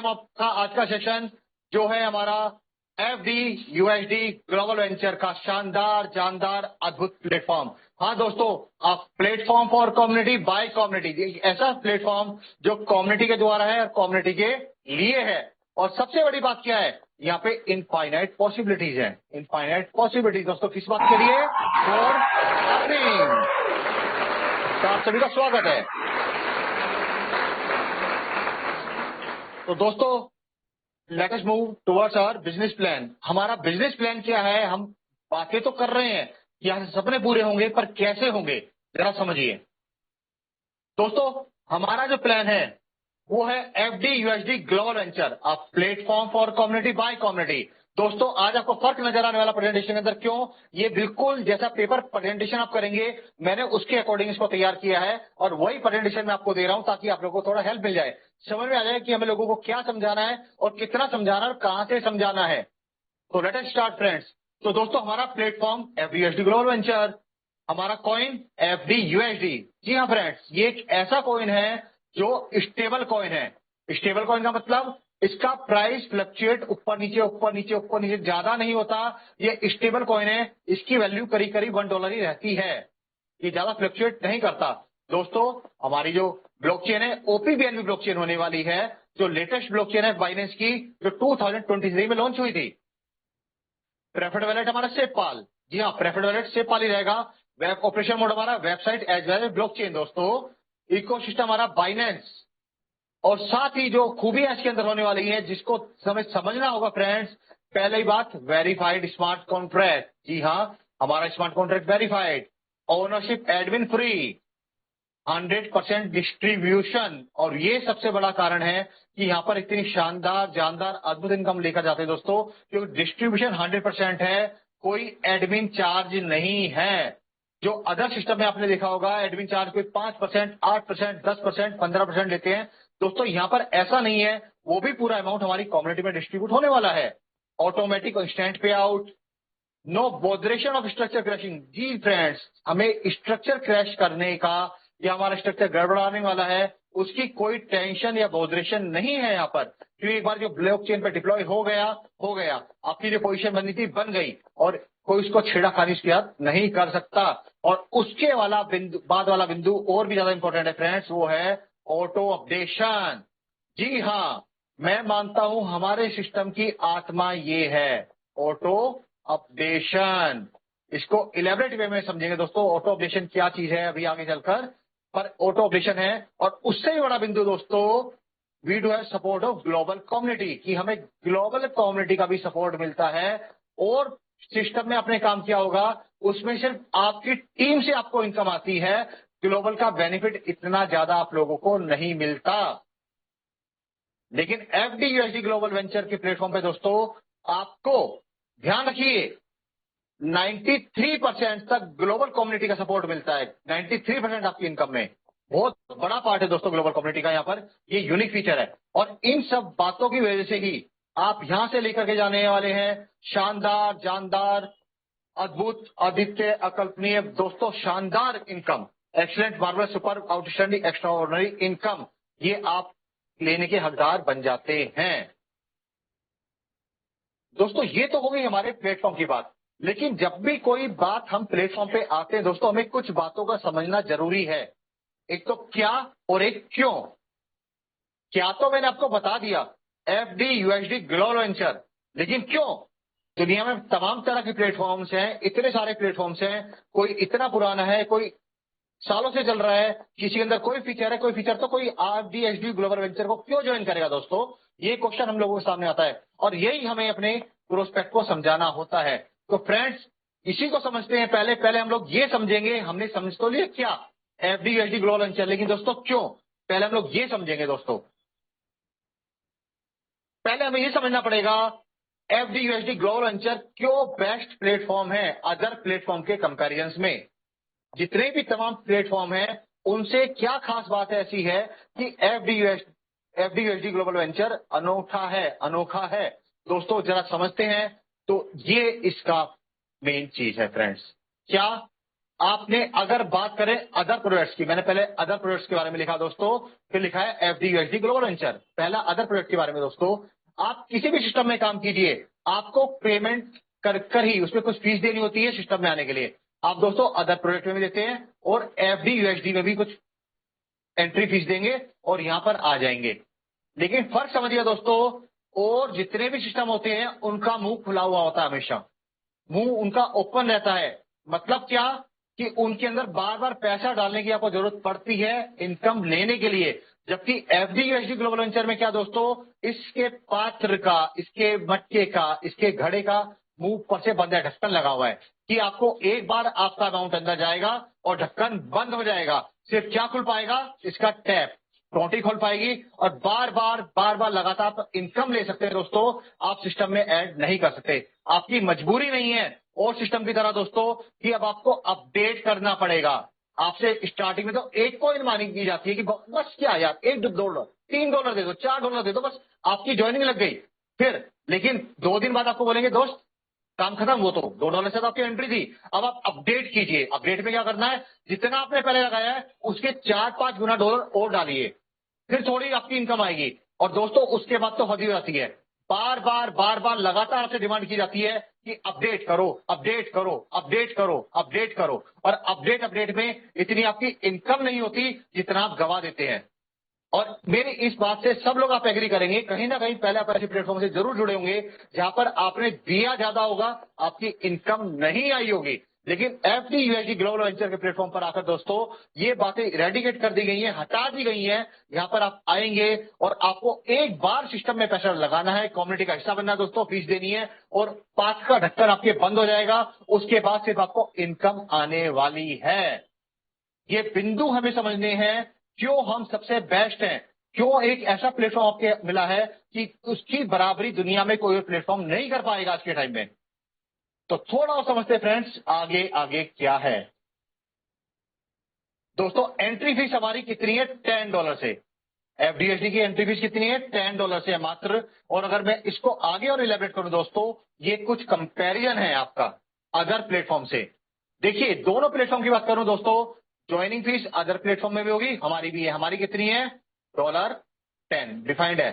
आपका आज का सेशन जो है हमारा एफडी यूएसडी ग्लोबल वेंचर का शानदार जानदार अद्भुत प्लेटफॉर्म। हाँ दोस्तों, आप platform for community bye community, ऐसा प्लेटफॉर्म जो कम्युनिटी के द्वारा है और कम्युनिटी के लिए है। और सबसे बड़ी बात क्या है, यहाँ पे इनफाइनाइट पॉसिबिलिटीज है। इनफाइनाइट पॉसिबिलिटीज दोस्तों किस बात के लिए? For earning. तो आप सभी का स्वागत है। तो दोस्तों let us move towards our business plan. हमारा बिजनेस प्लान क्या है? हम बातें तो कर रहे हैं कि यहाँ सपने पूरे होंगे, पर कैसे होंगे जरा समझिए दोस्तों। हमारा जो प्लान है वो है FD USD global venture, a platform for community bye community. दोस्तों आज आपको फर्क नजर आने वाला प्रेजेंटेशन के अंदर, क्यों? ये बिल्कुल जैसा पेपर प्रेजेंटेशन आप करेंगे मैंने उसके अकॉर्डिंग इसको तैयार किया है और वही प्रेजेंटेशन मैं आपको दे रहा हूं ताकि आप लोगों को थोड़ा हेल्प मिल जाए, समझ में आ जाए कि हमें लोगों को क्या समझाना है और कितना समझाना है और कहां से समझाना है। तो लेट अस स्टार्ट फ्रेंड्स। तो दोस्तों हमारा platform FD USD global venture, हमारा कॉइन एफडी यूएसडी। जी हाँ फ्रेंड्स, ये एक ऐसा कॉइन है जो स्टेबल कॉइन है। स्टेबल कॉइन का मतलब इसका प्राइस फ्लक्चुएट ऊपर नीचे ऊपर नीचे ऊपर नीचे ज्यादा नहीं होता। ये स्टेबल कॉइन है, इसकी वैल्यू करीब करीब $1 ही रहती है, ये ज्यादा फ्लक्चुएट नहीं करता। दोस्तों हमारी जो ब्लॉकचेन है ओपीबीएनबी ब्लॉकचेन होने वाली है, जो लेटेस्ट ब्लॉकचेन है बाइनेंस की, जो 2023 में लॉन्च हुई थी। प्रेफर्ड वैलेट हमारा सेफपाल। जी हाँ, प्रेफर्ड वैलेट सेफपाल ही रहेगा। वेब ऑपरेशन मोड हमारा website as well as blockchain. दोस्तों इकोसिस्टम हमारा बाइनेंस। और साथ ही जो खूबियां इसके अंदर होने वाली है जिसको हमें समझना होगा फ्रेंड्स, पहली बात वेरीफाइड स्मार्ट कॉन्ट्रैक्ट। जी हाँ, हमारा smart contract verified, ownership admin free, 100% distribution. और ये सबसे बड़ा कारण है कि यहाँ पर इतनी शानदार जानदार अद्भुत इनकम लेकर जाते हैं दोस्तों, क्योंकि डिस्ट्रीब्यूशन 100% है, कोई एडमिन चार्ज नहीं है। जो अदर सिस्टम में आपने देखा होगा एडमिन चार्ज कोई 5%, 8%, 10%, 15% लेते हैं। दोस्तों यहाँ पर ऐसा नहीं है, वो भी पूरा अमाउंट हमारी कम्युनिटी में डिस्ट्रीब्यूट होने वाला है। Automatic instant payout, no botheration of structure crashing. जी फ्रेंड्स, हमें स्ट्रक्चर क्रैश करने का या हमारा स्ट्रक्चर गड़बड़ाने वाला है उसकी कोई टेंशन या बॉदरेशन नहीं है यहाँ पर, क्योंकि एक बार जो ब्लॉकचेन पे डिप्लॉय हो गया, आपकी जो पोजीशन बननी थी बन गई और कोई उसको छेड़ाखानी उसके साथ नहीं कर सकता। और उसके वाला बिंदु, बाद वाला बिंदु और भी ज्यादा इंपॉर्टेंट है फ्रेंड्स, वो है ऑटो अपडेशन। जी हाँ, मैं मानता हूं हमारे सिस्टम की आत्मा ये है, ऑटो अपडेशन। इसको इलेबरेट वे में समझेंगे दोस्तों, ऑटो अपडेशन क्या चीज है अभी आगे चलकर, पर ऑटो अपडेशन है। और उससे भी बड़ा बिंदु दोस्तों, we do have support of global community, कि हमें ग्लोबल कम्युनिटी का भी सपोर्ट मिलता है। और सिस्टम में आपने काम किया होगा, उसमें सिर्फ आपकी टीम से आपको इनकम आती है, ग्लोबल का बेनिफिट इतना ज्यादा आप लोगों को नहीं मिलता। लेकिन एफडी यूएसडी ग्लोबल वेंचर के प्लेटफॉर्म पे दोस्तों आपको ध्यान रखिए 93% तक ग्लोबल कम्युनिटी का सपोर्ट मिलता है। 93% आपकी इनकम में बहुत बड़ा पार्ट है दोस्तों ग्लोबल कम्युनिटी का, यहाँ पर ये यूनिक फीचर है। और इन सब बातों की वजह से ही आप यहां से लेकर के जाने वाले हैं शानदार जानदार अद्भुत आदित्य अकल्पनीय दोस्तों शानदार income, excellent marvellous super outstanding extra ordinary income, ये आप लेने के हकदार बन जाते हैं। दोस्तों ये तो हो गई हमारे प्लेटफॉर्म की बात, लेकिन जब भी कोई बात हम प्लेटफॉर्म पे आते हैं दोस्तों, हमें कुछ बातों का समझना जरूरी है। एक तो क्या और एक क्यों। क्या तो मैंने आपको बता दिया, एफडी यूएसडी ग्लोबल वेंचर, लेकिन क्यों? दुनिया में तमाम तरह के प्लेटफॉर्म्स हैं, इतने सारे प्लेटफॉर्म्स हैं, कोई इतना पुराना है, कोई सालों से चल रहा है, किसी के अंदर कोई फीचर है, कोई फीचर, तो कोई आरडीएसडी ग्लोबल वेंचर को क्यों ज्वाइन करेगा दोस्तों? ये क्वेश्चन हम लोगों के सामने आता है और यही हमें अपने प्रोस्पेक्ट को समझाना होता है। तो फ्रेंड्स इसी को समझते हैं। पहले पहले हम लोग ये समझेंगे, हमने समझ तो लिया क्या एफडीएसडी ग्लोबल वेंचर, लेकिन दोस्तों क्यों, पहले हम लोग ये समझेंगे दोस्तों। पहले हमें ये समझना पड़ेगा एफडी यूएसडी ग्लोबल वेंचर क्यों बेस्ट प्लेटफॉर्म है अदर प्लेटफॉर्म के कंपैरिजन में। जितने भी तमाम प्लेटफॉर्म हैं उनसे क्या खास बात ऐसी है कि एफडी ग्लोबल वेंचर अनूठा है, अनोखा है। दोस्तों जरा समझते हैं, तो ये इसका मेन चीज है फ्रेंड्स। क्या? आपने अगर बात करें अदर प्रोडक्ट्स की, मैंने पहले अदर प्रोडक्ट्स के बारे में लिखा दोस्तों, फिर लिखा है एफडी यूएसडी ग्लोबल वेंचर। पहला अदर प्रोडक्ट के बारे में दोस्तों, आप किसी भी सिस्टम में काम कीजिए, आपको पेमेंट कर ही उसमें कुछ फीस देनी होती है सिस्टम में आने के लिए। आप दोस्तों अदर प्रोडक्ट में भी देते हैं और एफडी यूएसडी में भी कुछ एंट्री फीस देंगे और यहां पर आ जाएंगे। लेकिन फर्क समझिए दोस्तों, और जितने भी सिस्टम होते हैं उनका मुंह खुला हुआ होता है, हमेशा मुंह उनका ओपन रहता है। मतलब क्या कि उनके अंदर बार बार पैसा डालने की आपको जरूरत पड़ती है इनकम लेने के लिए। जबकि एफडी यूएसडी ग्लोबल वेंचर में क्या दोस्तों, इसके पात्र का, इसके मटके का, इसके घड़े का मुंह पर से बंद है, ढक्कन लगा हुआ है कि आपको एक बार आपका अमाउंट अंदर जाएगा और ढक्कन बंद हो जाएगा। सिर्फ क्या खुल पाएगा, इसका टैप, टोटी खोल पाएगी और बार बार लगातार आप इनकम ले सकते हैं दोस्तों। आप सिस्टम में ऐड नहीं कर सकते, आपकी मजबूरी नहीं है और सिस्टम की तरह दोस्तों कि अब आपको अपडेट करना पड़ेगा। आपसे स्टार्टिंग में तो एक कॉइन मांगी की जाती है कि बस क्या यार, $1, $3 दे दो, $4 दे दो, बस आपकी ज्वाइनिंग लग गई। फिर लेकिन 2 दिन बाद आपको बोलेंगे दोस्त काम खत्म, वो तो $2 से तो आपकी एंट्री थी, अब आप अपडेट कीजिए। अपडेट में क्या करना है, जितना आपने पहले लगाया है उसके 4-5 गुना डॉलर और डालिए, फिर थोड़ी आपकी इनकम आएगी। और दोस्तों उसके बाद तो हद ही जाती है, बार बार लगातार आपसे डिमांड की जाती है कि अपडेट करो, अपडेट करो, अपडेट करो, अपडेट करो। और अपडेट में इतनी आपकी इनकम नहीं होती जितना आप गवा देते हैं। और मेरी इस बात से सब लोग आप एग्री करेंगे, कहीं ना कहीं पहले आप ऐसे प्लेटफॉर्म से जरूर जुड़े होंगे जहां पर आपने दिया ज्यादा होगा, आपकी इनकम नहीं आई होगी। लेकिन एफडी यूएसडी ग्लोबल वेंचर के प्लेटफॉर्म पर आकर दोस्तों ये बातें इरेडिकेट कर दी गई हैं, हटा दी गई हैं। यहां पर आप आएंगे और आपको एक बार सिस्टम में पैसा लगाना है, कम्युनिटी का हिस्सा बनना है दोस्तों, फीस देनी है और पास का ढक्कन आपके बंद हो जाएगा। उसके बाद सिर्फ आपको इनकम आने वाली है। ये बिंदु हमें समझने हैं, क्यों हम सबसे बेस्ट हैं, क्यों एक ऐसा प्लेटफॉर्म आपके मिला है कि उसकी बराबरी दुनिया में कोई और प्लेटफॉर्म नहीं कर पाएगा आज के टाइम में। तो थोड़ा और समझते फ्रेंड्स, आगे आगे क्या है दोस्तों। एंट्री फीस हमारी कितनी है, $10 से। एफडीएसडी की एंट्री फीस कितनी है, $10 से है मात्र। और अगर मैं इसको आगे और इलेबरेट करूं दोस्तों, ये कुछ कंपैरिजन है आपका अदर प्लेटफॉर्म से। देखिए दोनों प्लेटफॉर्म की बात करूं दोस्तों, ज्वाइनिंग फीस अदर प्लेटफॉर्म में भी होगी, हमारी भी है। हमारी कितनी है, $10 डिफाइंड है।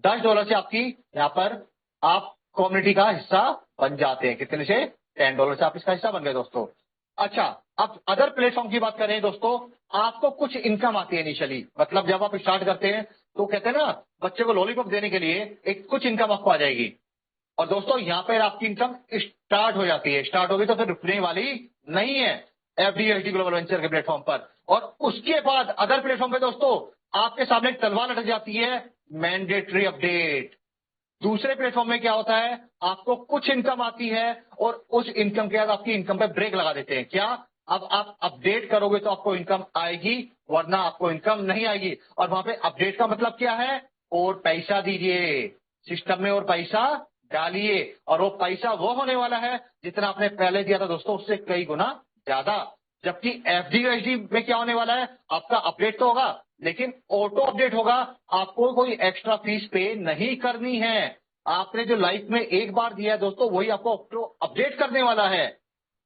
$10 से आपकी यहां पर आप कम्युनिटी का हिस्सा बन जाते हैं। कितने से, $10 से आप इसका हिस्सा बन गए दोस्तों। अच्छा, अब अदर प्लेटफॉर्म की बात करें दोस्तों, आपको कुछ इनकम आती है इनिशियली। मतलब जब आप स्टार्ट करते हैं तो कहते हैं ना, बच्चे को लॉलीपॉप देने के लिए एक कुछ इनकम आपको आ जाएगी। और दोस्तों यहां पर आपकी इनकम स्टार्ट हो जाती है, स्टार्ट होगी तो फिर रुकने वाली नहीं है एफडीएसडी ग्लोबल वेंचर के प्लेटफॉर्म पर। और उसके बाद अदर प्लेटफॉर्म पे दोस्तों आपके सामने एक तलवार लटक जाती है, मैंडेटरी अपडेट। दूसरे प्लेटफॉर्म में क्या होता है, आपको कुछ इनकम आती है और उस इनकम के बाद आपकी इनकम पे ब्रेक लगा देते हैं। क्या, अब आप अपडेट करोगे तो आपको इनकम आएगी, वरना आपको इनकम नहीं आएगी। और वहां पे अपडेट का मतलब क्या है, और पैसा दीजिए सिस्टम में और पैसा डालिए। और वो पैसा वो होने वाला है जितना आपने पहले दिया था दोस्तों, उससे कई गुना ज्यादा। जबकि एफडीएसडी में क्या होने वाला है, आपका अपडेट तो होगा लेकिन ऑटो अपडेट होगा, आपको कोई एक्स्ट्रा फीस पे नहीं करनी है। आपने जो लाइफ में एक बार दिया है दोस्तों, वही आपको ऑटो अपडेट करने वाला है।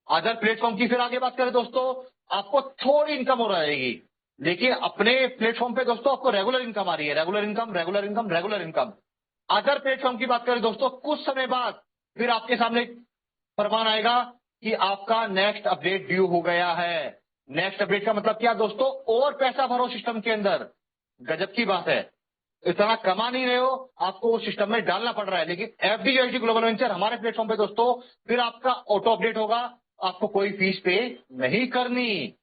अदर प्लेटफॉर्म की फिर आगे बात करें दोस्तों, आपको थोड़ी इनकम हो रहेगी, लेकिन अपने प्लेटफॉर्म पे दोस्तों आपको रेगुलर इनकम आ रही है, regular income, regular income, regular income. Other platform की बात करें दोस्तों, कुछ समय बाद फिर आपके सामने फरमान आएगा कि आपका नेक्स्ट अपडेट ड्यू हो गया है। नेक्स्ट अपडेट का मतलब क्या दोस्तों, और पैसा भरो सिस्टम के अंदर। गजब की बात है, इतना कमा नहीं रहे हो, आपको उस सिस्टम में डालना पड़ रहा है। लेकिन एफडीएसडी ग्लोबल वेंचर हमारे प्लेटफॉर्म पे दोस्तों फिर आपका ऑटो अपडेट होगा, आपको कोई फीस पे नहीं करनी।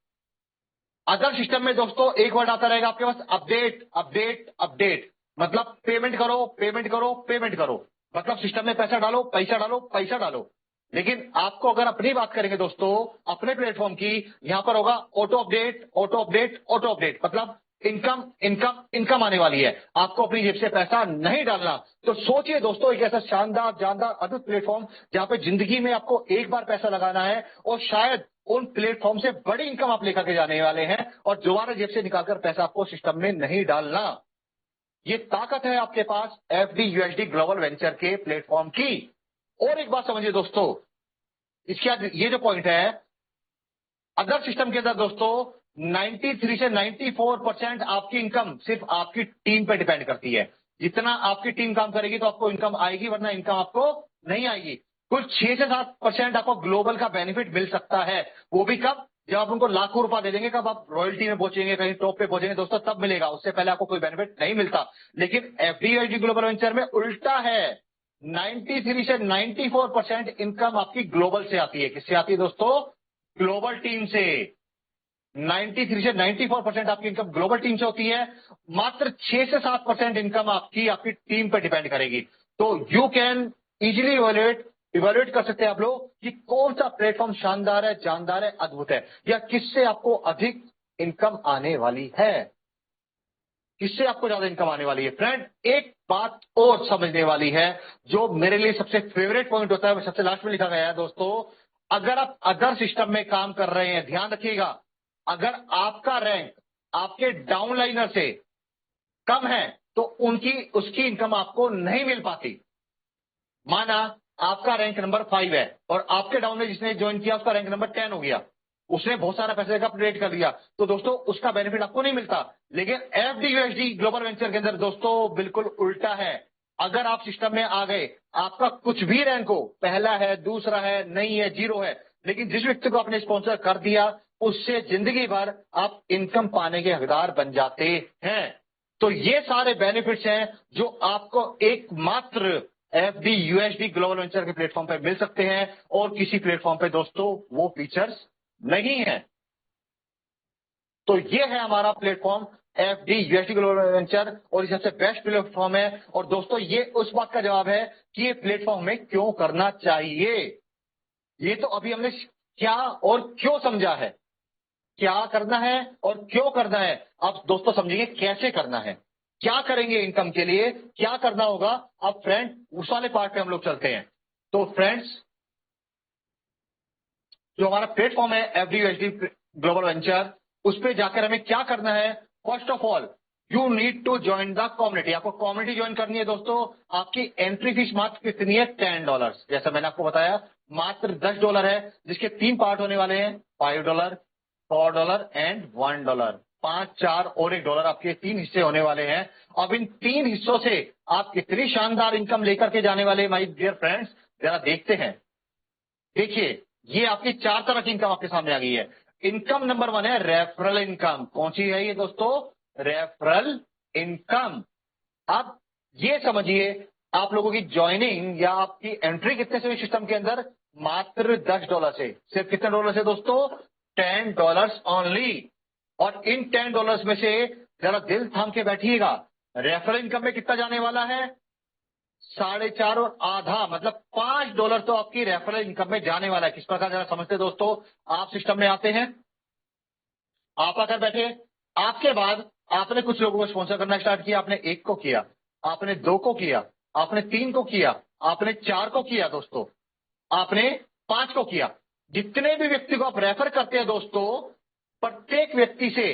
अदर सिस्टम में दोस्तों एक वर्ड आता रहेगा आपके पास, अपडेट अपडेट अपडेट। मतलब पेमेंट करो, पेमेंट करो, पेमेंट करो। मतलब सिस्टम में पैसा डालो, पैसा डालो, पैसा डालो। लेकिन आपको अगर अपनी बात करेंगे दोस्तों, अपने प्लेटफॉर्म की, यहां पर होगा auto update, auto update, auto update. मतलब इनकम इनकम इनकम आने वाली है, आपको अपनी जेब से पैसा नहीं डालना। तो सोचिए दोस्तों, एक ऐसा शानदार जानदार अद्भुत प्लेटफॉर्म जहां पे जिंदगी में आपको एक बार पैसा लगाना है और शायद उन प्लेटफॉर्म से बड़ी इनकम आप लेकर के जाने वाले हैं, और दोबारा जेब से निकालकर पैसा आपको सिस्टम में नहीं डालना। ये ताकत है आपके पास एफडी यूएसडी ग्लोबल वेंचर के प्लेटफॉर्म की। और एक बात समझिए दोस्तों, इसके बाद ये जो पॉइंट है, अदर सिस्टम के अंदर दोस्तों 93 से 94% आपकी इनकम सिर्फ आपकी टीम पे डिपेंड करती है। जितना आपकी टीम काम करेगी तो आपको इनकम आएगी, वरना इनकम आपको नहीं आएगी। कुछ 6 से 7% आपको ग्लोबल का बेनिफिट मिल सकता है, वो भी कब? जब आप उनको लाखों रुपया दे देंगे, कब आप रॉयल्टी में पहुंचेंगे, कहीं टॉप पे पहुंचेंगे दोस्तों, तब मिलेगा। उससे पहले आपको कोई बेनिफिट नहीं मिलता। लेकिन एफडी ग्लोबल वेंचर में उल्टा है, 93 से 94% इनकम आपकी ग्लोबल से आती है। किससे आती है दोस्तों? ग्लोबल टीम से। 93 से 94% आपकी इनकम ग्लोबल टीम से होती है। मात्र 6 से 7% इनकम आपकी टीम पर डिपेंड करेगी। तो यू कैन इजीली इवेल्युएट कर सकते हैं आप लोग कि कौन सा प्लेटफॉर्म शानदार है, जानदार है, अद्भुत है, या किससे आपको अधिक इनकम आने वाली है, किससे आपको ज्यादा इनकम आने वाली है। फ्रेंड, एक बात और समझने वाली है, जो मेरे लिए सबसे फेवरेट पॉइंट होता है, वो सबसे लास्ट में लिखा गया है दोस्तों। अगर आप अदर सिस्टम में काम कर रहे हैं, ध्यान रखिएगा, अगर आपका रैंक आपके डाउनलाइनर से कम है तो उसकी इनकम आपको नहीं मिल पाती। माना आपका रैंक नंबर 5 है और आपके डाउन में जिसने ज्वाइन किया उसका रैंक नंबर 10 हो गया, उसने बहुत सारा पैसे का अपग्रेड कर लिया, तो दोस्तों उसका बेनिफिट आपको नहीं मिलता। लेकिन एफडी ग्लोबल वेंचर के अंदर दोस्तों बिल्कुल उल्टा है। अगर आप सिस्टम में आ गए, आपका कुछ भी रैंक हो, पहला है, दूसरा है, नहीं है, जीरो है, लेकिन जिस व्यक्ति को आपने स्पॉन्सर कर दिया, उससे जिंदगी भर आप इनकम पाने के हकदार बन जाते हैं। तो ये सारे बेनिफिट्स हैं जो आपको एकमात्र एफडी यूएसडी ग्लोबल वेंचर के प्लेटफॉर्म पे मिल सकते हैं, और किसी प्लेटफॉर्म पे दोस्तों वो फीचर्स नहीं है। तो ये है हमारा platform FD USD global venture, और ये सबसे बेस्ट प्लेटफॉर्म है। और दोस्तों ये उस बात का जवाब है कि ये प्लेटफॉर्म में क्यों करना चाहिए। ये तो अभी हमने क्या और क्यों समझा है, क्या करना है और क्यों करना है। अब दोस्तों समझेंगे कैसे करना है, क्या करेंगे इनकम के लिए, क्या करना होगा। अब फ्रेंड उस वाले पार्ट पे हम लोग चलते हैं। तो फ्रेंड्स, जो हमारा प्लेटफॉर्म है एफडी ग्लोबल वेंचर, उस पर जाकर हमें क्या करना है। First of all you need to join the community. आपको कम्युनिटी ज्वाइन करनी है दोस्तों। आपकी एंट्री फीस मात्र कितनी है? $10। जैसा मैंने आपको बताया, मात्र $10 है, जिसके 3 पार्ट होने वाले हैं, $5, $4 एंड $1। 5, 4 और $1 आपके 3 हिस्से होने वाले हैं। अब इन 3 हिस्सों से आप कितनी शानदार इनकम लेकर के जाने वाले माय डियर फ्रेंड्स, जरा देखते हैं। देखिए, ये आपकी 4 तरह की इनकम आपके सामने आ गई है। इनकम नंबर 1 है रेफरल इनकम। कौन सी है ये दोस्तों? Referral income. अब ये समझिए, आप लोगों की ज्वाइनिंग या आपकी एंट्री कितने से हुई सिस्टम के अंदर? मात्र $10 से। सिर्फ कितने डॉलर से दोस्तों? $10 ओनली। और इन $10 में से जरा दिल थाम के बैठिएगा, रेफरल इनकम में कितना जाने वाला है? 4.5 और आधा, मतलब $5 तो आपकी रेफरल इनकम में जाने वाला है। किस प्रकार जरा समझते हैं दोस्तों। आप सिस्टम में आते हैं, आप आकर बैठे, आपके बाद आपने कुछ लोगों को स्पॉन्सर करना स्टार्ट किया। आपने 1 को किया, आपने 2 को किया, आपने 3 को किया, आपने 4 को किया दोस्तों, आपने 5 को किया। जितने भी व्यक्ति को आप रेफर करते हैं दोस्तों, प्रत्येक व्यक्ति से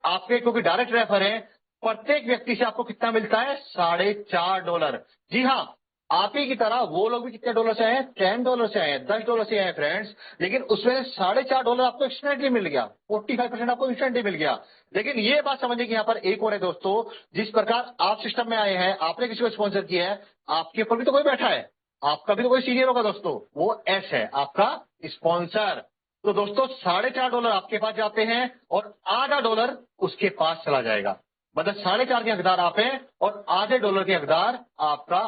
आपके, क्योंकि डायरेक्ट रेफर है, प्रत्येक व्यक्ति से आपको कितना मिलता है? $4.5। जी हाँ, आप ही की तरह वो लोग भी कितने डॉलर से आए हैं? $10 से आए हैं, $10 से आए हैं फ्रेंड्स। लेकिन उसमें $4.5 आपको इंस्टेंटली मिल गया, 45% आपको इंस्टेंटली मिल गया। लेकिन ये बात समझिए कि यहाँ पर एक और है दोस्तों, जिस प्रकार आप सिस्टम में आए हैं, आपने किसी को स्पॉन्सर किया है, आपके ऊपर भी तो कोई बैठा है, आपका भी तो कोई सीनियर होगा दोस्तों, वो एस है आपका स्पॉन्सर। तो दोस्तों $4.5 आपके पास जाते हैं और आधा डॉलर उसके पास चला जाएगा। मतलब 4.5 के हकदार आप हैं और आधे डॉलर के हकदार आपका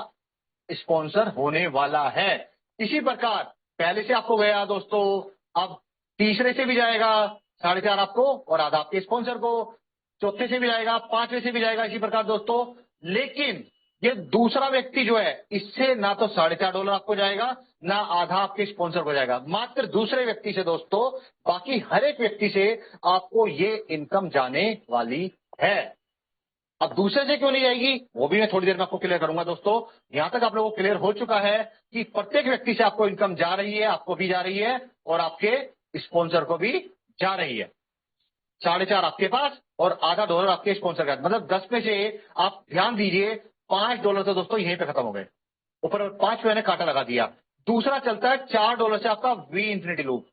स्पॉन्सर होने वाला है। इसी प्रकार पहले से आपको गया दोस्तों, अब तीसरे से भी जाएगा 4.5 आपको और आधा आपके स्पॉन्सर को, चौथे से भी जाएगा, 5वें से भी जाएगा, इसी प्रकार दोस्तों। लेकिन ये दूसरा व्यक्ति जो है, इससे ना तो $4.5 आपको जाएगा, ना आधा आपके स्पॉन्सर को जाएगा। मात्र दूसरे व्यक्ति से दोस्तों, बाकी हर एक व्यक्ति से आपको ये इनकम जाने वाली है। अब दूसरे से क्यों नहीं जाएगी, वो भी मैं थोड़ी देर में आपको क्लियर करूंगा दोस्तों। यहां तक आप लोगों को क्लियर हो चुका है कि प्रत्येक व्यक्ति से आपको इनकम जा रही है, आपको भी जा रही है और आपके स्पॉन्सर को भी जा रही है। 4.5 आपके पास और आधा डॉलर आपके स्पॉन्सर का, मतलब 10 में से आप ध्यान दीजिए, $5 तो दोस्तों यहीं पे खत्म हो गए। ऊपर 5 मैंने काटा लगा दिया। दूसरा चलता है $4 से आपका वी इंफिनिटी लूप।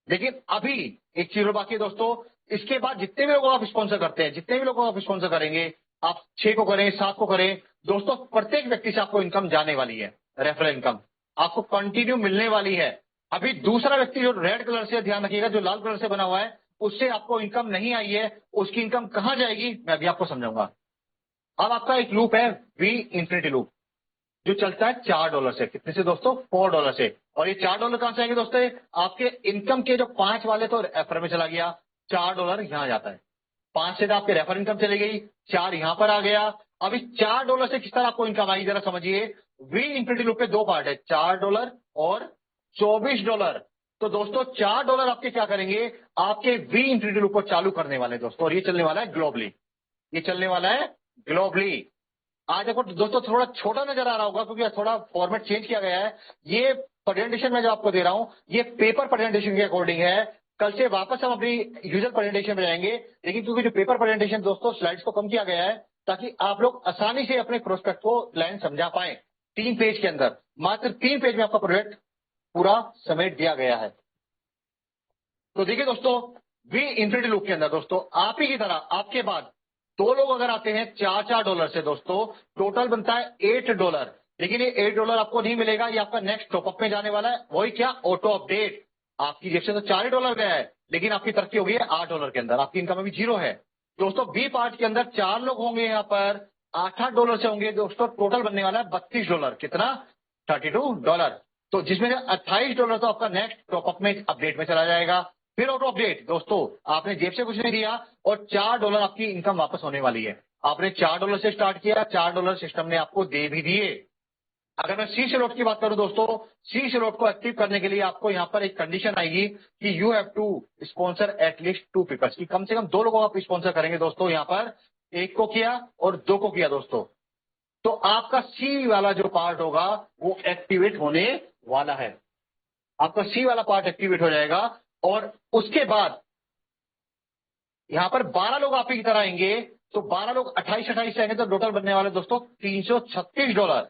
लेकिन अभी एक चीज और बाकी है दोस्तों, इसके बाद जितने भी लोगों को आप स्पॉन्सर करते हैं, जितने भी लोगों को आप स्पॉन्सर करेंगे, आप 6 को करें, 7 को करें दोस्तों, प्रत्येक व्यक्ति से आपको इनकम जाने वाली है, रेफरल इनकम आपको कंटिन्यू मिलने वाली है। अभी दूसरा व्यक्ति जो रेड कलर से, ध्यान रखिएगा, जो लाल कलर से बना हुआ है, उससे आपको इनकम नहीं आई है, उसकी इनकम कहां जाएगी मैं अभी आपको समझाऊंगा। अब आपका एक लूप है वी इंफिनिटी लूप, जो चलता है $4 से। कितने से दोस्तों? $4 से। और ये $4 कहां से आएंगे दोस्तों? आपके इनकम के जो 5 वाले तो रेफर में चला गया, $4 यहां जाता है, 5 से तो आपके रेफर इनकम चली गई, 4 यहां पर आ गया। अब इस $4 से किस तरह आपको इनकम आई जरा समझिए। वी इंफिनिटी लूप पे दो पार्ट है, $4 और $24। तो दोस्तों $4 आपके क्या करेंगे, आपके वी इंफिनिटी लूप को चालू करने वाले दोस्तों, और ये चलने वाला है ग्लोबली, ये चलने वाला है ग्लोबली। आज देखो दोस्तों थोड़ा छोटा नजर आ रहा होगा क्योंकि थोड़ा फॉर्मेट चेंज किया गया है। ये प्रेजेंटेशन मैं जो आपको दे रहा हूं, ये पेपर प्रेजेंटेशन के अकॉर्डिंग है। कल से वापस हम अपनी यूजुअल प्रेजेंटेशन में जाएंगे, लेकिन क्योंकि जो पेपर प्रेजेंटेशन दोस्तों, स्लाइड्स को कम किया गया है ताकि आप लोग आसानी से अपने प्रोस्पेक्ट को प्लान समझा पाए। 3 पेज के अंदर, मात्र 3 पेज में आपका प्रोजेक्ट पूरा समेट दिया गया है। तो देखिए दोस्तों, वी इंफिनिटी लूप के अंदर दोस्तों आप ही की तरह आपके बाद 2 लोग अगर आते हैं $4 से दोस्तों, टोटल बनता है $8। लेकिन ये $8 आपको नहीं मिलेगा, ये आपका नेक्स्ट टॉपअप में जाने वाला है। वही क्या? Auto update. आपकी जेब से तो $4 गया है, लेकिन आपकी तरक्की हो गई है $8 के अंदर, आपकी इनकम अभी 0 है। दोस्तों बी पार्ट के अंदर 4 लोग होंगे, यहाँ पर $8 से होंगे दोस्तों, टोटल बनने वाला है $32। कितना? $32। तो जिसमें से $28 तो आपका नेक्स्ट टॉपअप में अपडेट में चला जाएगा। फिर ऑटो अपडेट दोस्तों, आपने जेब से कुछ नहीं दिया और $4 आपकी इनकम वापस होने वाली है। आपने $4 से स्टार्ट किया, $4 सिस्टम ने आपको दे भी दिए। अगर मैं सी स्लॉट की बात करूं दोस्तों, सी स्लॉट को एक्टिव करने के लिए आपको यहां पर एक कंडीशन आएगी कि you have to sponsor at least 2 peoples, की कम से कम 2 लोगों को आप स्पॉन्सर करेंगे दोस्तों। यहां पर 1 को किया और 2 को किया दोस्तों, तो आपका सी वाला जो पार्ट होगा वो एक्टिवेट होने वाला है। आपका सी वाला पार्ट एक्टिवेट हो जाएगा और उसके बाद यहां पर 12 लोग आप ही की तरह आएंगे, तो 12 लोग 28 से आएंगे, तो टोटल बनने वाले दोस्तों $336,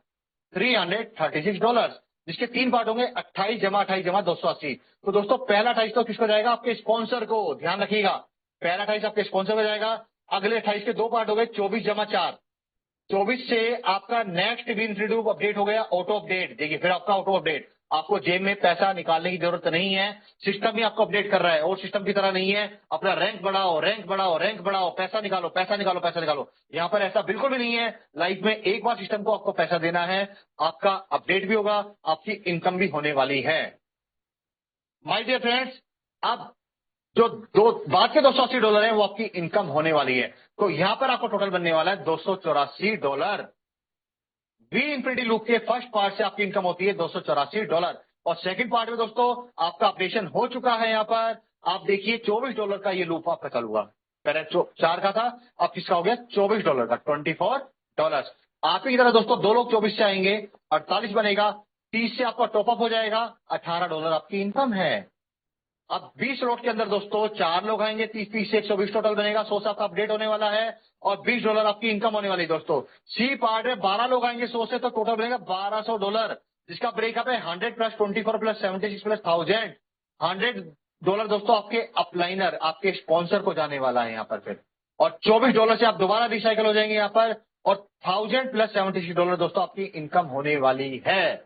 $336, जिसके 3 पार्ट होंगे, 28 जमा 28 जमा 280। तो दोस्तों पहला 28 तो किसको जाएगा? आपके स्पॉन्सर को। ध्यान रखिएगा, पहला 28 आपके स्पॉन्सर को जाएगा। अगले 28 के 2 पार्ट हो गए, 24 जमा 4, 24 से आपका नेक्स्ट विन फ्रीडूप अपडेट हो गया, ऑटो अपडेट। देखिए फिर आपका ऑटो अपडेट, आपको जेब में पैसा निकालने की जरूरत नहीं है, सिस्टम ही आपको अपडेट कर रहा है। और सिस्टम की तरह नहीं है अपना रैंक बढ़ाओ, रैंक बढ़ाओ, रैंक बढ़ाओ, पैसा निकालो, पैसा निकालो, पैसा निकालो। यहां पर ऐसा बिल्कुल भी नहीं है। लाइफ में एक बार सिस्टम को आपको पैसा देना है, आपका अपडेट भी होगा, आपकी इनकम भी होने वाली है। माय डियर फ्रेंड्स, अब जो दो बाद के $280 है वो आपकी इनकम होने वाली है। तो यहां पर आपको टोटल बनने वाला है $284। वी इंफिनिटी लूप के फर्स्ट पार्ट से आपकी इनकम होती है $284। और सेकंड पार्ट में दोस्तों आपका अपडेशन हो चुका है। यहां पर आप देखिए $24 का ये लूप आपका चालू हुआ। पहले 4 का था, अब किसका हो गया? $24 का, $24। आप ही की तरह दोस्तों 2 लोग 24 से आएंगे, 48 बनेगा, 30 से आपका टॉपअप हो जाएगा, $18 आपकी इनकम है। अब 20 स्लॉट के अंदर दोस्तों 4 लोग आएंगे, 30 से 120 टोटल बनेगा, 100 से आपका अपडेट होने वाला है और $20 आपकी इनकम होने वाली दोस्तों। सी पार्ट में 12 लोग आएंगे 100 से, तो टोटल बनेगा $1200, जिसका ब्रेकअप है 100 प्लस 24 प्लस 76 प्लस 1000। $100 दोस्तों आपके अपलाइनर, आपके स्पॉन्सर को जाने वाला है यहाँ पर फिर। और $24 से आप दोबारा रिसाइकल हो जाएंगे यहाँ पर, और 1000 प्लस $76 दोस्तों आपकी इनकम होने वाली है।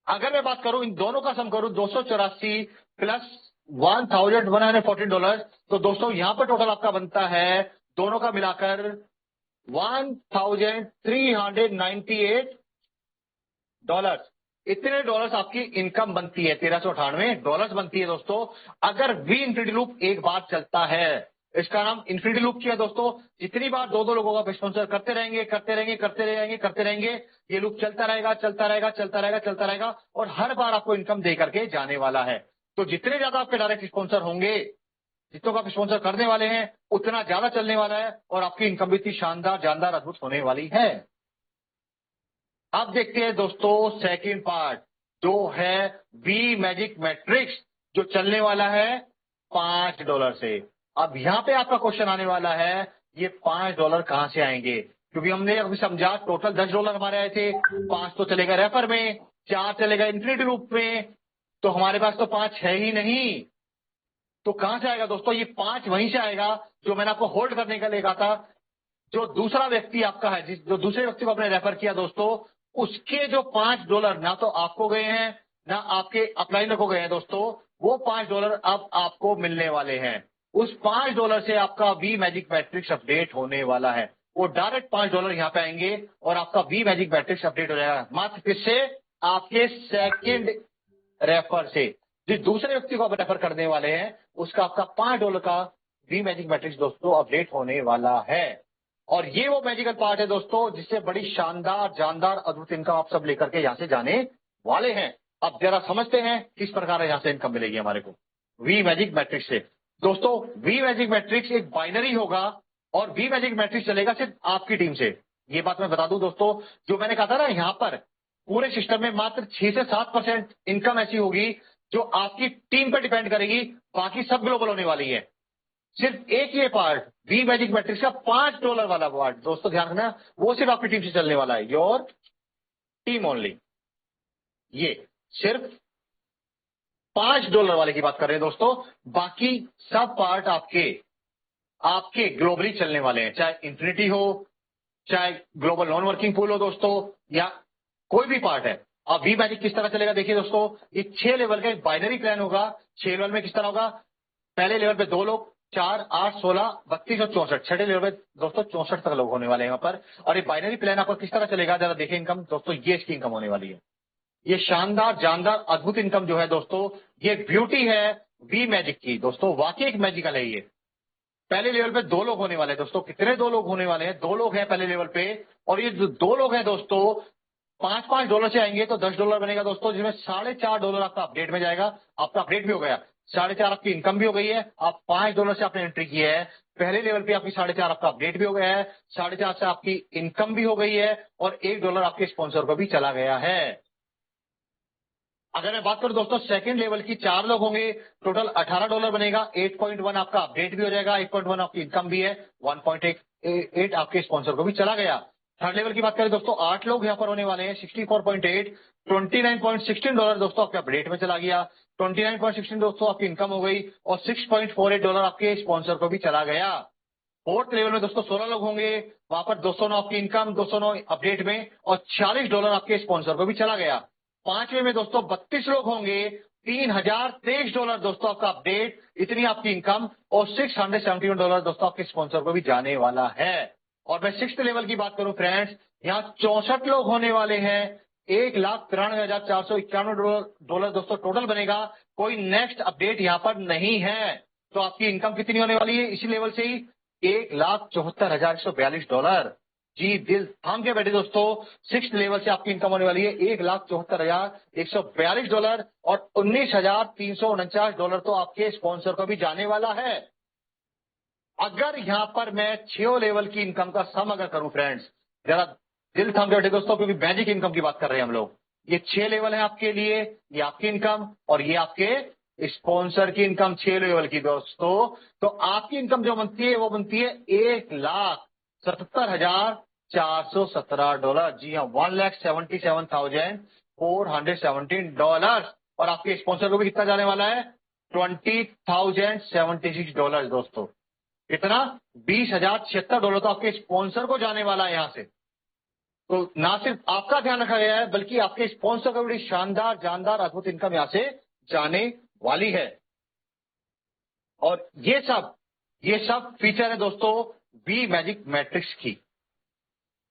अगर मैं बात करूं इन दोनों का सम करूं, 284 प्लस $1114, तो दोस्तों यहां पर टोटल आपका बनता है दोनों का मिलाकर $1398। इतने डॉलर्स आपकी इनकम बनती है, $1398 बनती है दोस्तों, अगर वी इंफिनिटी लूप एक बार चलता है। इसका नाम इंफिनिटी लूप किया दोस्तों। जितनी बार 2 लोगों का स्पॉन्सर करते रहेंगे, करते रहेंगे, करते रहेंगे, करते रहेंगे, ये लूप चलता रहेगा, चलता रहेगा, चलता रहेगा, चलता रहेगा, और हर बार आपको इनकम दे करके जाने वाला है। तो जितने ज्यादा आपके डायरेक्ट स्पॉन्सर होंगे, जितनों को आप स्पॉन्सर करने वाले हैं, उतना ज्यादा चलने वाला है और आपकी इनकम भी इतनी शानदार, जानदार, अद्भुत होने वाली है। अब देखते हैं दोस्तों सेकंड पार्ट, जो है बी मैजिक मैट्रिक्स, जो चलने वाला है $5 से। अब यहां पे आपका क्वेश्चन आने वाला है, ये $5 कहां से आएंगे? क्योंकि हमने अभी समझा टोटल $10 हमारे आए थे, 5 तो चलेगा रेफर में, 4 चलेगा इंफिनिटी लूप में, तो हमारे पास तो 5 है ही नहीं। तो कहां से आएगा दोस्तों? ये 5 वहीं से आएगा जो मैंने आपको होल्ड करने का लिए कहा था। जो दूसरा व्यक्ति आपका है, जो दूसरे व्यक्ति को आपने रेफर किया दोस्तों, उसके जो $5 ना तो आपको गए हैं ना आपके अपलाइनर को गए हैं दोस्तों, वो $5 अब आपको मिलने वाले हैं। उस $5 से आपका वी मैजिक मैट्रिक्स अपडेट होने वाला है। वो डायरेक्ट $5 यहाँ पे आएंगे और आपका वी मैजिक मैट्रिक्स अपडेट हो जाएगा। मात्र किससे? आपके सेकंड रेफर से। जिस दूसरे व्यक्ति को आप रेफर करने वाले हैं उसका आपका $5 का वी मैजिक मैट्रिक्स दोस्तों अपडेट होने वाला है। और ये वो मैजिकल पार्ट है दोस्तों जिससे बड़ी शानदार जानदार अद्भुत इनकम आप सब लेकर के यहां से जाने वाले हैं। अब जरा समझते हैं किस प्रकार यहां से इनकम मिलेगी हमारे को वी मैजिक मैट्रिक्स से। दोस्तों वी मैजिक मैट्रिक्स एक बाइनरी होगा और वी मैजिक मैट्रिक्स चलेगा सिर्फ आपकी टीम से। ये बात मैं बता दूं दोस्तों, जो मैंने कहा था ना, यहां पर पूरे सिस्टम में मात्र 6 से 7% इनकम ऐसी होगी जो आपकी टीम पर डिपेंड करेगी, बाकी सब ग्लोबल होने वाली है। सिर्फ एक ये पार्ट वी मैजिक मैट्रिक्स का $5 वाला पार्ट दोस्तों ध्यान रखना, वो सिर्फ आपकी टीम से चलने वाला है, योर टीम ओनली। ये सिर्फ $5 वाले की बात कर रहे हैं दोस्तों, बाकी सब पार्ट आपके आपके ग्लोबली चलने वाले हैं, चाहे इंफिनिटी हो, चाहे ग्लोबल नॉन वर्किंग पूल हो दोस्तों, या कोई भी पार्ट है। अब वी मैजिक किस तरह चलेगा देखिए दोस्तों, ये 6 लेवल का एक बाइनरी प्लान होगा। 6 लेवल में किस तरह होगा? पहले लेवल पे 2 लोग, 4, 8, 16, 32 और 64। छठे लेवल पे दोस्तों 64 तक लोग होने वाले हैं यहाँ पर। और ये बाइनरी प्लान आपका किस तरह चलेगा जरा देखिए इनकम दोस्तों, ये इसकी इनकम होने वाली है। ये शानदार जानदार अद्भुत इनकम जो है दोस्तों, ये ब्यूटी है वी मैजिक की दोस्तों, वाकई एक मैजिकल है ये। पहले लेवल पे 2 लोग होने वाले हैं दोस्तों। कितने 2 लोग होने वाले हैं? 2 लोग हैं पहले लेवल पे, और ये जो 2 लोग हैं दोस्तों $5-5 से आएंगे तो $10 बनेगा दोस्तों, जिसमें $4.5 आपका अपडेट में जाएगा। आपका अपडेट भी हो गया, 4.5 आपकी इनकम भी हो गई है। आप $5 से आपने एंट्री की है, पहले लेवल पे आपकी 4.5 आपका अपडेट भी हो गया है, 4.5 से आपकी इनकम भी हो गई है, और $1 आपके स्पॉन्सर को भी चला गया है। अगर मैं बात करूं दोस्तों सेकंड लेवल की, 4 लोग होंगे, टोटल $18 बनेगा। 8.1 आपका अपडेट भी हो जाएगा, 8.1 आपकी इनकम भी है, 1.8 आपके स्पॉन्सर को भी चला गया। थर्ड लेवल की बात करें दोस्तों, 8 लोग यहाँ पर होने वाले हैं, 64.8, $29.16 दोस्तों आपके अपडेट में चला गया, 29.16 दोस्तों आपकी इनकम हो गई, और $6.48 आपके स्पॉन्सर को भी चला गया। फोर्थ लेवल में दोस्तों 16 लोग होंगे, वहां पर 209 आपकी इनकम, 209 अपडेट में, और $40 आपके स्पॉन्सर को भी चला गया। पांचवे में दोस्तों 32 लोग होंगे, $3023 दोस्तों आपका अपडेट, इतनी आपकी इनकम, और $671 दोस्तों आपके स्पॉन्सर को भी जाने वाला है। और मैं सिक्स्थ लेवल की बात करूं फ्रेंड्स, यहाँ 64 लोग होने वाले हैं, $1,93,491 दोस्तों टोटल बनेगा। कोई नेक्स्ट अपडेट यहाँ पर नहीं है, तो आपकी इनकम कितनी होने वाली है इसी लेवल से ही? $1,74,142। जी दिल थाम के बैठे दोस्तों, 6th लेवल से आपकी इनकम होने वाली है $1,74,142, और $19,349 तो आपके स्पॉन्सर को भी जाने वाला है। अगर यहां पर मैं 6 लेवल की इनकम का सम अगर करूं फ्रेंड्स, जरा दिल थाम के बैठे दोस्तों, क्योंकि मैजिक इनकम की बात कर रहे हैं हम लोग। ये 6 लेवल है आपके लिए, ये आपकी इनकम, और ये आपके स्पॉन्सर की इनकम 6 लेवल की दोस्तों। तो आपकी इनकम जो बनती है वो बनती है $1,77,417। जी हाँ, $1,77,417। और आपके स्पॉन्सर को भी कितना जाने वाला है? $20,076 दोस्तों। कितना? $20,076 तो आपके स्पॉन्सर को जाने वाला है यहां से। तो ना सिर्फ आपका ध्यान रखा गया है, बल्कि आपके स्पॉन्सर को बड़ी शानदार जानदार अद्भुत इनकम यहां से जाने वाली है। और ये सब फीचर है दोस्तों वी मैजिक मैट्रिक्स की।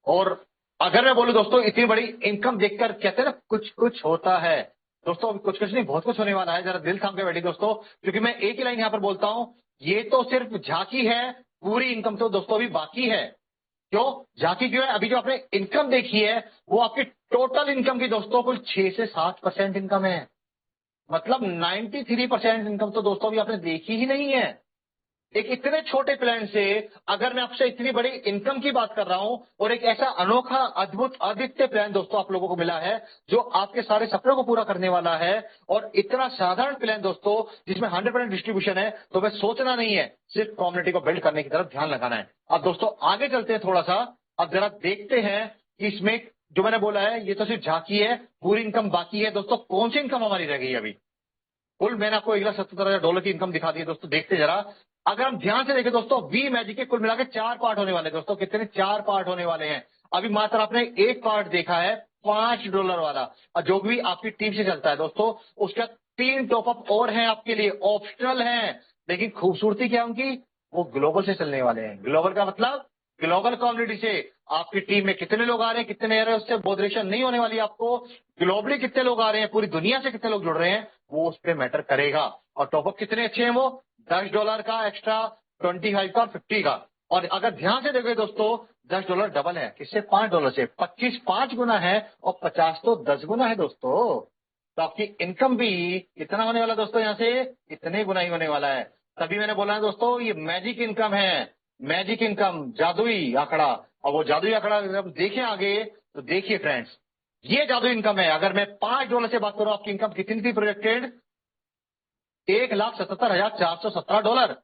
और अगर मैं बोलूं दोस्तों, इतनी बड़ी इनकम देखकर कहते हैं ना कुछ कुछ होता है दोस्तों। अभी कुछ कुछ नहीं, बहुत कुछ होने वाला है। जरा दिल थाम के बैठिए दोस्तों, क्योंकि मैं एक ही लाइन यहां पर बोलता हूं, ये तो सिर्फ झांकी है, पूरी इनकम तो दोस्तों अभी बाकी है। क्यों झांकी क्यों है? अभी जो आपने इनकम देखी है वो आपकी टोटल इनकम की दोस्तों कुल 6 से 7% इनकम है। मतलब 93% इनकम तो दोस्तों अभी आपने देखी ही नहीं है। एक इतने छोटे प्लान से अगर मैं आपसे इतनी बड़ी इनकम की बात कर रहा हूं, और एक ऐसा अनोखा अद्भुत अद्वितीय प्लान दोस्तों आप लोगों को मिला है जो आपके सारे सपनों को पूरा करने वाला है, और इतना साधारण प्लान दोस्तों जिसमें 100% डिस्ट्रीब्यूशन है, तो मैं सोचना नहीं है, सिर्फ कम्युनिटी को बिल्ड करने की तरफ ध्यान लगाना है। अब दोस्तों आगे चलते हैं थोड़ा सा, अब जरा देखते हैं कि इसमें जो मैंने बोला है ये तो सिर्फ झांकी है, पूरी इनकम बाकी है दोस्तों। कौन सी इनकम हमारी रह गई अभी? कुल मैंने आपको $1,77,000 की इनकम दिखा दी है दोस्तों। देखते जरा, अगर हम ध्यान से देखें दोस्तों, वी मैजिक के कुल मिला के 4 पार्ट होने वाले हैं दोस्तों। कितने? 4 पार्ट होने वाले हैं। अभी मात्र आपने एक पार्ट देखा है $5 वाला, और जो भी आपकी टीम से चलता है दोस्तों, उसका 3 टॉपअप और हैं आपके लिए, ऑप्शनल हैं। लेकिन खूबसूरती क्या है उनकी? वो ग्लोबल से चलने वाले हैं। ग्लोबल का मतलब ग्लोबल कम्युनिटी से। आपकी टीम में कितने लोग आ रहे हैं, कितने आ रहे हैं, उससे बोधरेशन नहीं होने वाली आपको। ग्लोबली कितने लोग आ रहे हैं, पूरी दुनिया से कितने लोग जुड़ रहे हैं, वो उस पर मैटर करेगा। और टॉपअप कितने अच्छे हैं वो? $10 का एक्स्ट्रा, 25 का, 50 का। और अगर ध्यान से देखो दोस्तों, $10 डबल है किससे? $5 से। 25 5 गुना है, और 50 तो 10 गुना है दोस्तों। तो आपकी इनकम भी कितना होने वाला दोस्तों? यहाँ से इतने गुना ही होने वाला है। तभी मैंने बोला है दोस्तों, ये मैजिक इनकम है। मैजिक इनकम, जादुई आंकड़ा। और वो जादुई आंकड़ा अगर आप देखें आगे, तो देखिए फ्रेंड्स, ये जादुई इनकम है। अगर मैं $5 से बात करूं, आपकी इनकम कितनी थी प्रोजेक्टेड? $1,77,417।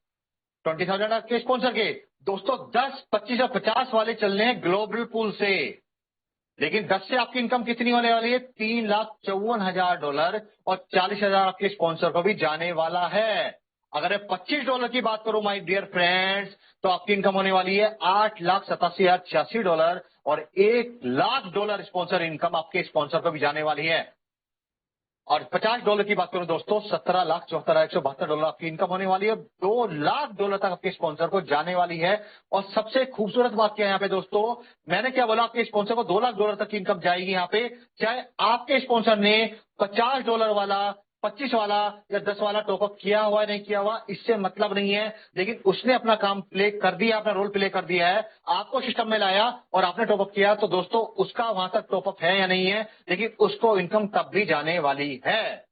20,000 आपके स्पॉन्सर के दोस्तों। 10, 25 और 50 वाले चल रहे हैं ग्लोबल पूल से। लेकिन 10 से आपकी इनकम कितनी होने वाली है? $3,54,000, और 40,000 आपके स्पॉन्सर को भी जाने वाला है। अगर मैं $25 की बात करूं माय डियर फ्रेंड्स, तो आपकी इनकम होने वाली है $8,87,086, और $1,00,000 स्पॉन्सर इनकम आपके स्पॉन्सर को भी जाने वाली है। और $50 की बात करूं दोस्तों, $17,74,172 आपकी इनकम होने वाली है। $2,00,000 तक आपके स्पॉन्सर को जाने वाली है। और सबसे खूबसूरत बात क्या है यहाँ पे दोस्तों, मैंने क्या बोला, आपके स्पॉन्सर को $2,00,000 तक की इनकम जाएगी यहाँ पे। चाहे आपके स्पॉन्सर ने $50 वाला, 25 वाला या 10 वाला टॉपअप किया हुआ है, नहीं किया हुआ, इससे मतलब नहीं है। लेकिन उसने अपना काम प्ले कर दिया, अपना रोल प्ले कर दिया है, आपको सिस्टम में लाया और आपने टॉपअप किया, तो दोस्तों उसका वहां तक टॉपअप है या नहीं है, लेकिन उसको इनकम तब भी जाने वाली है।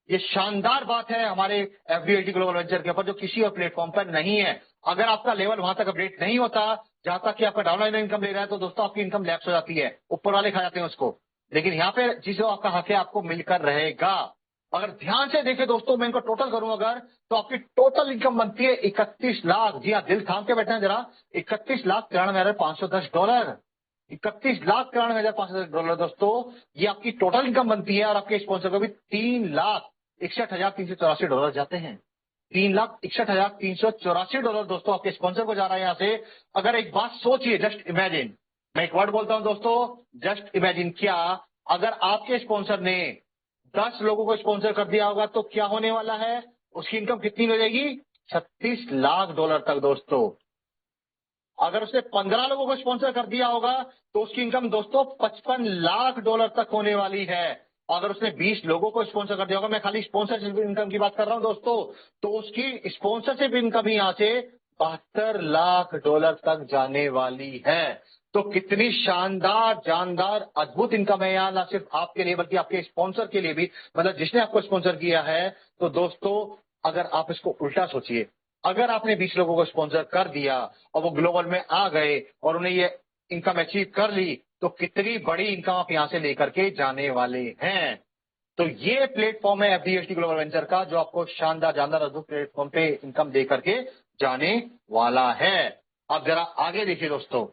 ये शानदार बात है हमारे एफडीएटी ग्लोबल वेंचर के ऊपर, जो किसी और प्लेटफॉर्म पर नहीं है। अगर आपका लेवल वहां तक अपडेट नहीं होता, जहां तक कि आपका डाउनलाइन इनकम ले रहा है, तो दोस्तों आपकी इनकम लैप्स हो जाती है, ऊपर वाले खा जाते हैं उसको। लेकिन यहाँ पे जिसको आपका हक है, आपको मिलकर रहेगा। अगर ध्यान से देखें दोस्तों, मैं इनको टोटल करूं अगर, तो आपकी टोटल इनकम बनती है 31 लाख। जी हाँ, दिल थाम के बैठे हैं जरा। $31,93,510। $31,93,510 दोस्तों, ये आपकी टोटल इनकम बनती है। और आपके स्पॉन्सर को भी $3,61,384 जाते हैं। $3,61,384 दोस्तों आपके स्पॉन्सर को जा रहा है यहाँ से। अगर एक बात सोचिए, जस्ट इमेजिन, मैं एक वर्ड बोलता हूं दोस्तों, जस्ट इमेजिन, क्या अगर आपके स्पॉन्सर ने 10 लोगों को स्पॉन्सर कर दिया होगा, तो क्या होने वाला है? उसकी इनकम कितनी हो जाएगी? $36 लाख तक दोस्तों। अगर उसने 15 लोगों को स्पॉन्सर कर दिया होगा, तो उसकी इनकम दोस्तों $55 लाख तक होने वाली है। अगर उसने 20 लोगों को स्पॉन्सर कर दिया होगा, मैं खाली स्पॉन्सरशिप इनकम की बात कर रहा हूं दोस्तों, तो उसकी स्पॉन्सरशिप इनकम ही यहां से $72 लाख तक जाने वाली है। तो कितनी शानदार, जानदार, अद्भुत इनकम है यहाँ, ना सिर्फ आपके लिए बल्कि आपके स्पॉन्सर के लिए भी, मतलब जिसने आपको स्पॉन्सर किया है। तो दोस्तों, अगर आप इसको उल्टा सोचिए, अगर आपने 20 लोगों को स्पॉन्सर कर दिया और वो ग्लोबल में आ गए और उन्हें ये इनकम अचीव कर ली, तो कितनी बड़ी इनकम आप यहां से लेकर के जाने वाले हैं। तो ये प्लेटफॉर्म है एफडीएसटी ग्लोबल वेंचर का, जो आपको शानदार, जानदार, अद्भुत प्लेटफॉर्म पे इनकम दे करके जाने वाला है। अब जरा आगे देखिए दोस्तों,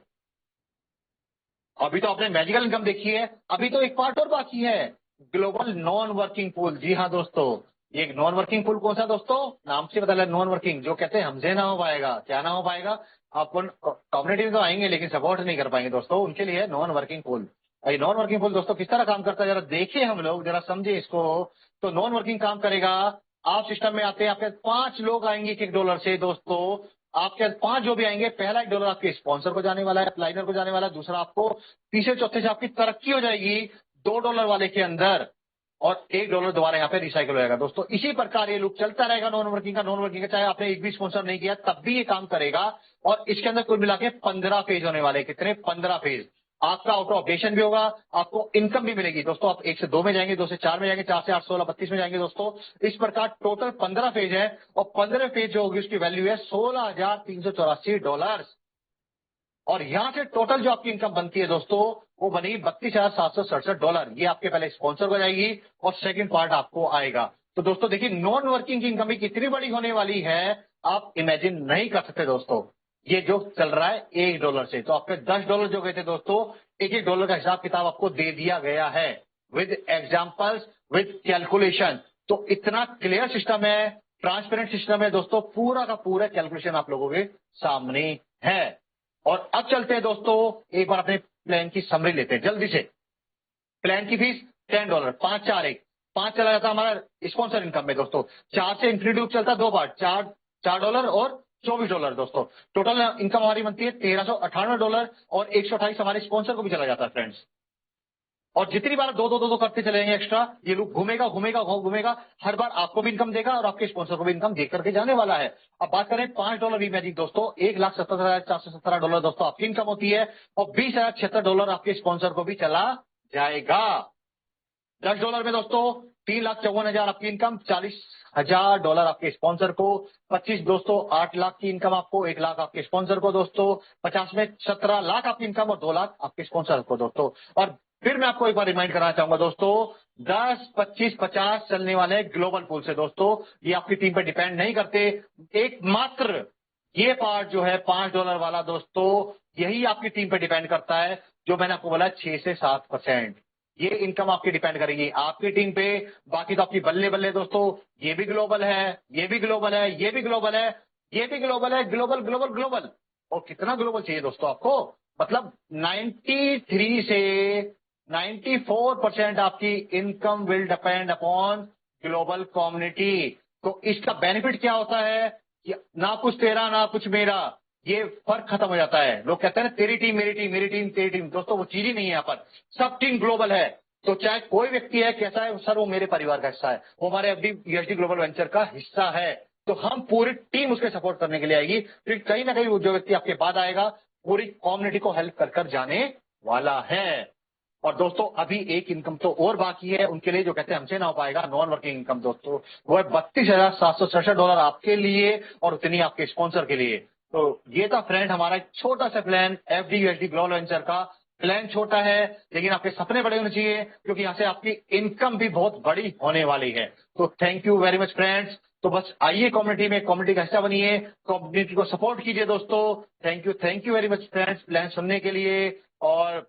अभी तो आपने मैजिकल इनकम देखी है, अभी तो एक पार्ट और बाकी है, ग्लोबल नॉन वर्किंग पूल। जी हाँ दोस्तों, ये नॉन वर्किंग पूल कौन सा दोस्तों? नाम से पता लगा, नॉन वर्किंग, जो कहते हैं हमसे ना हो पाएगा। क्या ना हो पाएगा? अपन कम्युनिटी में तो आएंगे लेकिन सपोर्ट नहीं कर पाएंगे दोस्तों, उनके लिए नॉन वर्किंग पूल। ये नॉन वर्किंग पूल दोस्तों किस तरह काम करता है, जरा देखिए, हम लोग जरा समझे इसको। तो नॉन वर्किंग काम करेगा, आप सिस्टम में आते हैं, आपके 5 लोग आएंगे $1 से दोस्तों। आपके 5 जो भी आएंगे, पहला $1 आपके स्पॉन्सर को जाने वाला है, अप्लाइनर को जाने वाला है, दूसरा आपको, तीसरे चौथे से आपकी तरक्की हो जाएगी $2 वाले के अंदर, और $1 दोबारा यहाँ पे रिसाइकल हो जाएगा दोस्तों। इसी प्रकार ये लूप चलता रहेगा नॉन वर्किंग का। नॉन वर्किंग का चाहे आपने एक भी स्पॉन्सर नहीं किया, तब भी ये काम करेगा। और इसके अंदर कुल मिला के 15 फेज होने वाले। कितने? 15 फेज। आपका आउट ऑपरेशन भी होगा, आपको इनकम भी मिलेगी दोस्तों। आप 1 से 2 में जाएंगे, 2 से 4 में जाएंगे, 4 से 8, 16, 32 में जाएंगे दोस्तों। इस प्रकार टोटल 15 फेज है, और 15 फेज जो होगी उसकी वैल्यू है $16,384। और यहां से टोटल जो आपकी इनकम बनती है दोस्तों, वो बनेगी $32,767। ये आपके पहले स्पॉन्सर को जाएगी, और सेकंड पार्ट आपको आएगा। तो दोस्तों देखिए, नॉन वर्किंग की इनकम भी कितनी बड़ी होने वाली है, आप इमेजिन नहीं कर सकते दोस्तों। ये जो चल रहा है $1 से, तो आपके $10 जो गए थे दोस्तों, $1 का हिसाब किताब आपको दे दिया गया है, विद एग्जाम्पल्स, विद कैलकुलेशन। तो इतना क्लियर सिस्टम है, ट्रांसपेरेंट सिस्टम है दोस्तों, पूरा का पूरा कैलकुलेशन आप लोगों के सामने है। और अब चलते हैं दोस्तों, एक बार अपने प्लान की समरी लेते हैं जल्दी से। प्लान की फीस $10, 541, 5 चला जाता हमारा स्पॉन्सर इनकम में दोस्तों, 4 से इंक्लूड चलता 2 बार, $4 और $24 दोस्तों। टोटल इनकम हमारी बनती है $1398 और 128 हमारे स्पॉन्सर को भी चला जाता है फ्रेंड्स। और जितनी बार दो दो दो दो करते चलेंगे एक्स्ट्रा, ये लूप घूमेगा घूमेगा घूमेगा, हर बार आपको भी इनकम देगा और आपके स्पॉन्सर को भी इनकम दे करके जाने वाला है। अब बात करें $5 इमेजिन दोस्तों, $1,77,417 दोस्तों आपकी इनकम होती है और $20,076 आपके स्पॉन्सर को भी चला जाएगा। $10 में दोस्तों 3,54,000 आपकी इनकम, $40,000 आपके स्पॉन्सर को, 25 दोस्तों 8 लाख की इनकम आपको, 1 लाख आपके स्पॉन्सर को दोस्तों, 50 में 17 लाख आपकी इनकम और 2 लाख आपके स्पॉन्सर को दोस्तों। और फिर मैं आपको एक बार रिमाइंड कराना चाहूंगा दोस्तों, 10, 25, 50 चलने वाले ग्लोबल पूल से दोस्तों, ये आपकी टीम पर डिपेंड नहीं करते। एकमात्र ये पार्ट जो है $5 वाला दोस्तों, यही आपकी टीम पे डिपेंड करता है, जो मैंने आपको बोला 6 से 7%। ये इनकम आपकी डिपेंड करेगी आपकी टीम पे। बाकी तो आपकी बल्ले बल्ले दोस्तों, ये भी ग्लोबल है, ये भी ग्लोबल है, ये भी ग्लोबल है, ये भी ग्लोबल है, ग्लोबल ग्लोबल ग्लोबल। और कितना ग्लोबल चाहिए दोस्तों आपको, मतलब 93 से 94% आपकी income will depend upon global community. तो इसका बेनिफिट क्या होता है कि ना कुछ तेरा ना कुछ मेरा, ये फर्क खत्म हो जाता है। लोग कहते हैं ना तेरी टीम मेरी टीम, मेरी टीम तेरी टीम, दोस्तों वो चीज ही नहीं है यहाँ पर, सब टीम ग्लोबल है। तो चाहे कोई व्यक्ति है कैसा है सर, वो मेरे परिवार का हिस्सा है, वो हमारे एफडी यूएसडी ग्लोबल वेंचर का हिस्सा है, तो हम पूरी टीम उसके सपोर्ट करने के लिए आएगी। फिर कहीं ना कहीं वो जो व्यक्ति आपके बाद आएगा, पूरी कम्युनिटी को हेल्प कर कर जाने वाला है। और दोस्तों अभी एक इनकम तो और बाकी है उनके लिए, जो कहते हैं हमसे ना हो पाएगा, नॉन वर्किंग इनकम दोस्तों, वो है $32,767 आपके लिए और उतनी आपके स्पॉन्सर के लिए। तो ये था फ्रेंड हमारा एक छोटा सा plan, FD USD global venture का। प्लान छोटा है लेकिन आपके सपने बड़े होने चाहिए, क्योंकि यहाँ से आपकी इनकम भी बहुत बड़ी होने वाली है। तो thank you very much friends. तो बस आइए कम्युनिटी में, कम्युनिटी का हिस्सा बनिए, कम्युनिटी को सपोर्ट कीजिए दोस्तों। Thank you very much friends plan सुनने के लिए। और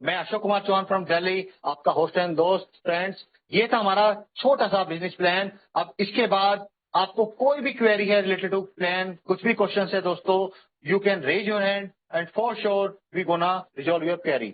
मैं अशोक कुमार चौहान फ्रॉम दिल्ली, आपका होस्ट एंड दोस्त फ्रेंड्स। ये था हमारा छोटा सा बिजनेस प्लान। अब इसके बाद आपको कोई भी क्वेरी है रिलेटेड टू प्लान, कुछ भी क्वेश्चन है दोस्तों, you can raise your hand and for sure we gonna resolve your query.